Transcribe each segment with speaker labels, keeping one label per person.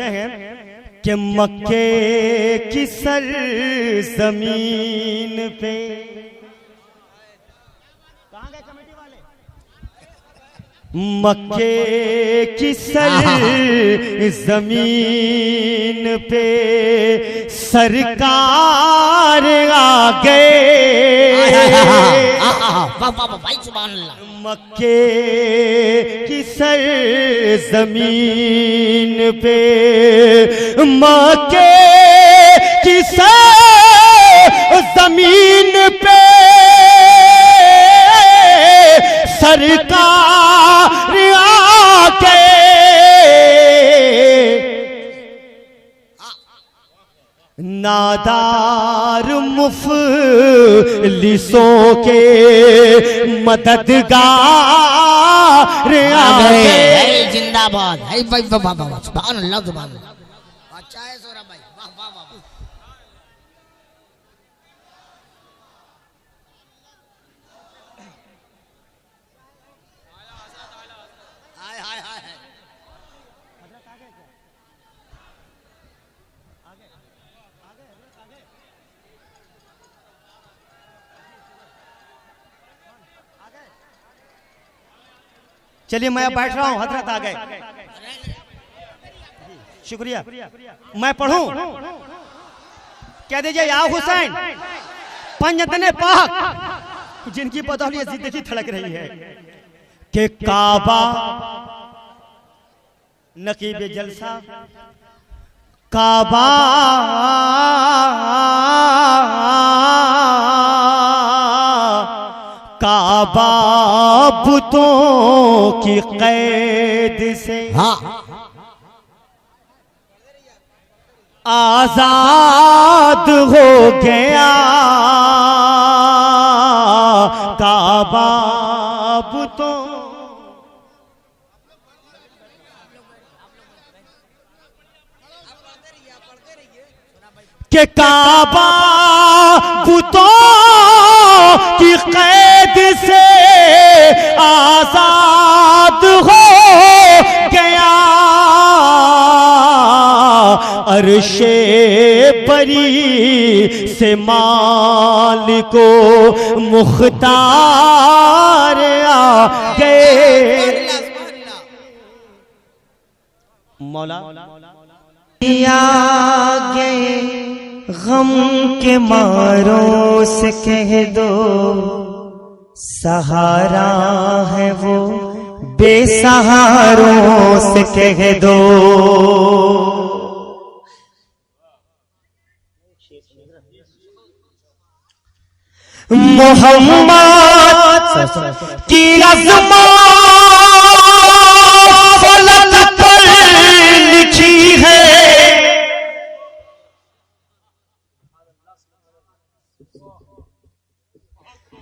Speaker 1: हैं कि मक्के की सर जमीन पे कहाँ गए कमेटी वाले? मक्के की सर जमीन पे सरकार आ गए। मक्के की सर जमीन पे मक्के की सर जमीन पे सरकार आके नादार मुफलिसों के मददगार आ गए।
Speaker 2: जिंदाबाद है भाई, सुभान अल्लाह सुभान अल्लाह। अच्छा है सोरा भाई, वाह वाह वाह। हाय हाय हाय।
Speaker 1: चलिए मैं बैठ रहा हूं, हजरत आ गए। शुक्रिया। मैं पढ़ूं? कह दीजिए या हुसैन पंजतने पाक जिनकी बदौलत जिंदगी धड़क रही है कि काबा नकीब जलसा काबा काबा बुतों की कैद से आजाद हो गया। काबा बुतों के काबा बुतों की कैद से आजाद हो गया। अर्शे बरी से मालिको मुख्तार आ गए। मौला आगे गम के मारों से कह दो सहारा है वो बेसहारों से कह दो। मोहम्मद की अज़मत फलक पर लिखी है।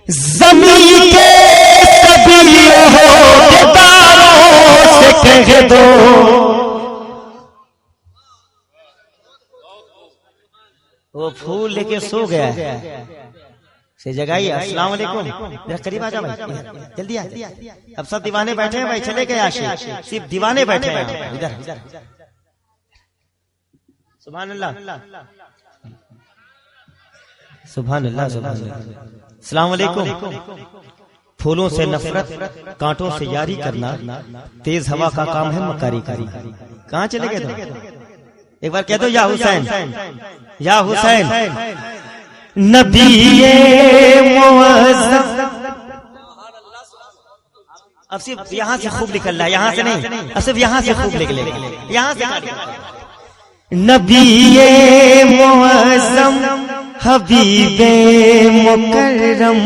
Speaker 1: ज़मीन के सभी ओहदेदारों से कह दो वो फूल लेके सो गया है से जगाइए। अस्सलाम वालेकुम, जरा करीब आ जा भाई, जल्दी आ। अब सब दीवाने बैठे हैं भाई, चले गए आशिक, सिर्फ दीवाने बैठे हैं इधर। सुभान अल्लाह सुभान अल्लाह सुभान अल्लाह। अस्सलाम वालेकुम। फूलों से नफरत, कांटों से यारी करना तेज हवा का काम है, मकारी करी। कहाँ चले गए? एक बार कह दो या हुसैन, या हुसैन। नबी मुअज़्ज़म। अब सिर्फ यहाँ से खूब निकलना है, यहाँ से नहीं, अब सिर्फ यहाँ से खूब निकले, यहाँ से। नबी मुअज़्ज़म हबीबे मुकर्रम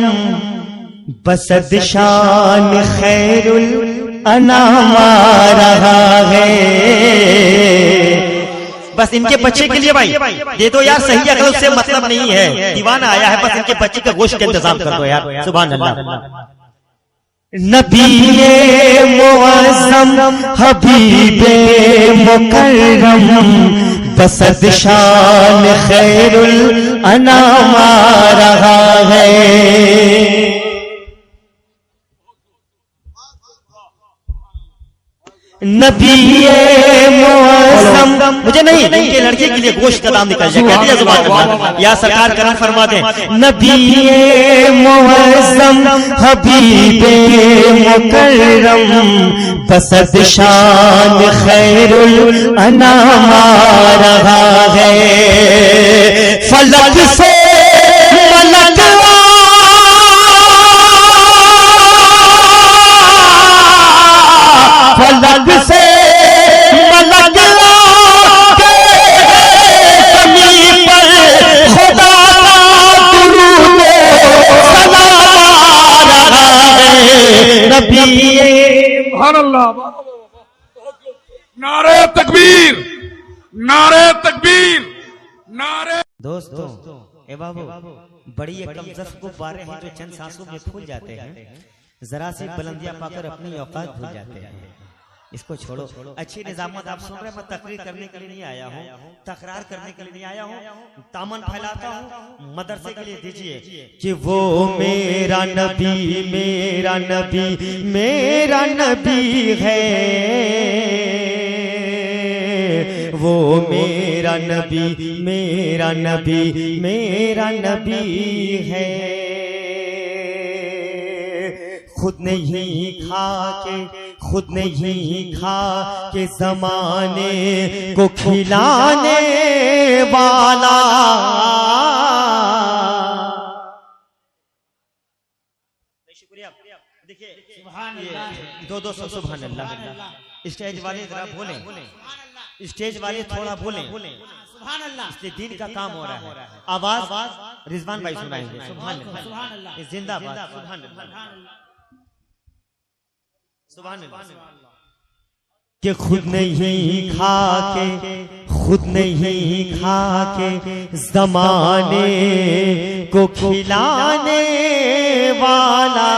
Speaker 1: बसद शान खैरुल अनाम आ रहा है। बस इनके बच्चे के लिए भाई दे दो यार, सही अगर उससे मतलब नहीं है, दीवाना आया है, बस इनके बच्चे के गोश्त का इंतजाम कर दो यार। सुभान अल्लाह। नबी मुअज़्ज़म हबीबे मुकर्रम बसद शान खैरुल अनाम आ रहा है। नबी मुअज़्ज़म, मुझे नहीं, इनके लड़के के लिए गोश्त का दाम निकल जाए। कहती है सुभान अल्लाह, या सरकार करम फरमाते हैं नबी मुअज़्ज़म हबीबे मुकर्रम बसत शान खैरुल अनाम आ रहा है। फलक से मलक फलक से मलक ज़मीन पर खुदा का दुरूद सलाम आ रहा है। नबी
Speaker 3: सुभान अल्लाह। नारे तकबीर, नारे तकबीर, नारे।
Speaker 1: दोस्तों ए बाबू, बड़ी एकम ज़फ़ को बारे हैं जो चंद सांसों में फूल जाते हैं, जरा सी बुलंदियां पाकर अपनी औकात भूल जाते हैं। इसको छोड़ो, अच्छी निजामत आप सुन रहे, मैं तकरीर करने के लिए नहीं आया हूँ, तकरार करने के लिए नहीं आया हूँ, तामन फैलाता हूँ मदरसे के लिए दीजिए कि वो मेरा नबी मेरा नबी मेरा नबी है, वो मेरा नबी मेरा नबी मेरा नबी है। खुद नहीं खा के खुद नहीं खा के ज़माने को खिलाने वाला। शुक्रिया। देखिए दो सुभान अल्लाह। स्टेज वाले जरा बोलें, स्टेज वाले थोड़ा बोलें, सुभान अल्लाह। इसलिए दिन का काम हो रहा है। आवाज रिजवान भाई सुनाएंगे। सुभान अल्लाह, जिंदाबाद। सुभान अल्लाह, सुभान अल्लाह। कि खुद नहीं खा के खुद नहीं खा के ज़माने को खिलाने वाला।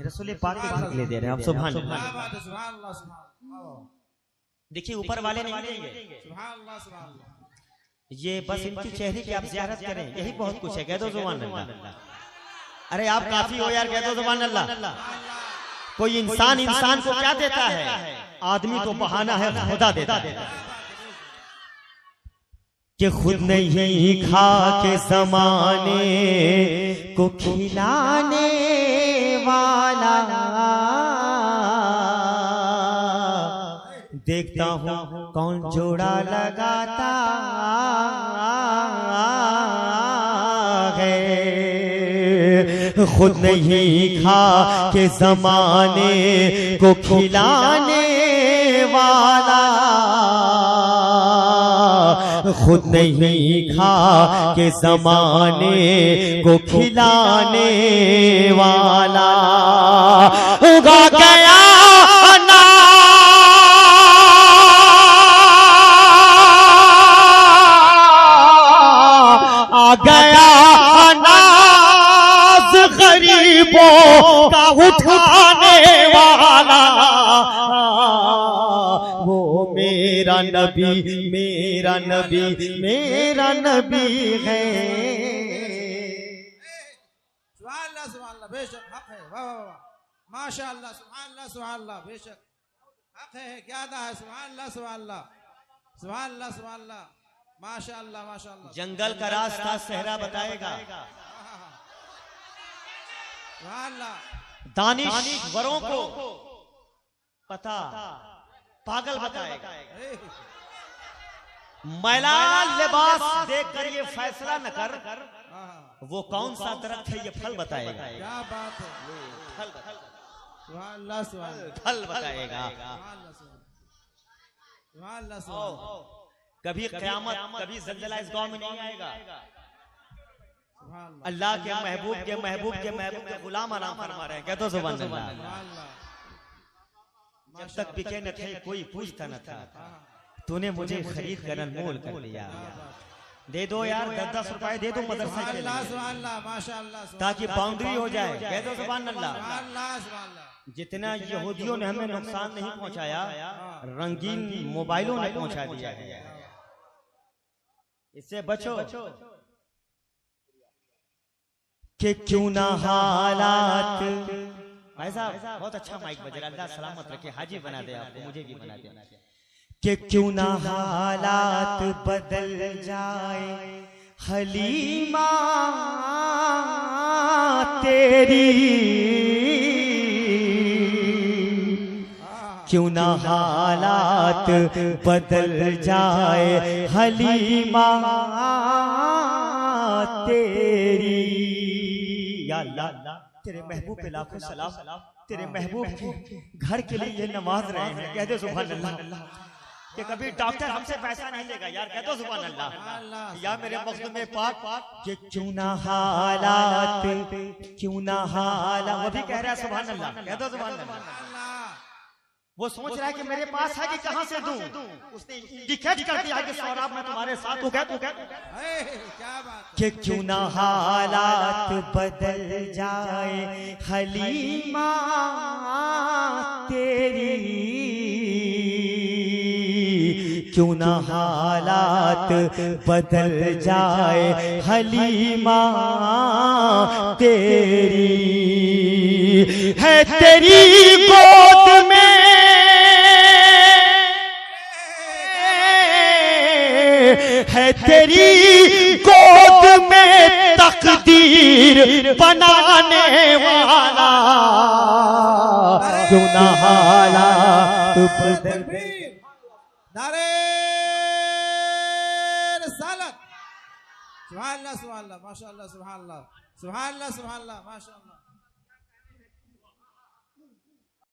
Speaker 1: रसूल पाक के ले दे रहे हैं आप। सुभान अल्लाह। देखिए ऊपर वाले नहीं देंगे, ये बस इनकी चेहरे की आप ज़ियारत करें, यही बहुत कुछ है। कह दो सुभान अल्लाह। अरे आप काफी हो यार, कह दो सुभान अल्लाह। कोई इंसान इंसान को क्या देता है? आदमी तो बहाना है, खुदा देता है। कि खुद नहीं खा के ज़माने को खिलाने वाला। देखता हूँ कौन जोड़ा लगाता है। खुद नहीं खा के ज़माने को खिलाने वाला। खुद नहीं खा के ज़माने को खिलाने वाला। उगा गया आ गया अनाज गरीबों का उठाने वाला। वो मेरा नबी मेरा नबी मेरा नबी है।
Speaker 4: सुभान अल्लाह, बेशक हक है। वाह वाह वाह, माशाअल्लाह, सुभान अल्लाह, बेशक हक है। क्या अदा है? सुभान अल्लाह, सुभान अल्लाह, माशाअल्लाह।
Speaker 1: जंगल का रास्ता सहरा बताएगा, दानिशवरों को पता पागल बताएगा। मैला लिबास देखकर ये फैसला न कर, वो कौन सा दरख्त है ये फल बताएगा।
Speaker 4: क्या बात है?
Speaker 1: फल बताएगा। कभी क़यामत कभी ज़ल्ज़ला इस गांव में नहीं आएगा। अल्लाह के महबूब के गुलाम आराम फरमा रहे हैं। कहते हो सुभान अल्लाह। जब तक बिके न थे कोई पूछता न था, तूने मुझे खरीद कर अनमोल कर लिया। दे दो यार 10-10 रुपए दे दो मदरसे के लिए, ताकि बाउंड्री हो जाए। कहते हो सुभान अल्लाह। जितना यहूदियों ने हमें नुकसान नहीं पहुंचाया, रंगीन मोबाइलों ने पहुंचा दिया है। इससे बचो। कि क्यों ना हालात। भाई साहब बहुत अच्छा माइक बज रहा है, अल्लाह सलामत रखे, हाजी बना दे आपको, मुझे भी बना दे। कि क्यों ना हालात बदल जाए हलीमा तेरी, क्यों ना हालात बदल जाए हलीमा तेरी। या अल्लाह तेरे महबूब पे लाखों सलाम, तेरे महबूब के घर के लिए ये नमाज रहे हैं, कह दो सुभान अल्लाह। कि कभी डॉक्टर हमसे पैसा नहीं लेगा यार, कह दो सुभान अल्लाह। या मेरे मखदूम पाक कि क्यों ना हालात, क्यों ना हालात, वो भी कह रहा है सुभान अल्लाह, कह दो सुभान अल्लाह। वो सोच रहा है कि मेरे पास है कि कहां से दूं, उसने इंडिकेट कर दिया कि सौराब मैं तुम्हारे साथ हूं, क्या
Speaker 4: क्या बात
Speaker 1: कि क्यों ना हालात बदल जाए हलीमा तेरी, क्यों ना हालात बदल जाए हलीमा तेरी। है तेरी गोद में, है तेरी गोद में तकदीर बनाने वाला, क्यों ना हालात बदल।
Speaker 4: नारे रिसालत। सुभान अल्लाह सुभान अल्लाह माशाअल्लाह सुभान अल्लाह सुभान अल्लाह सुभान अल्लाह माशाअल्लाह।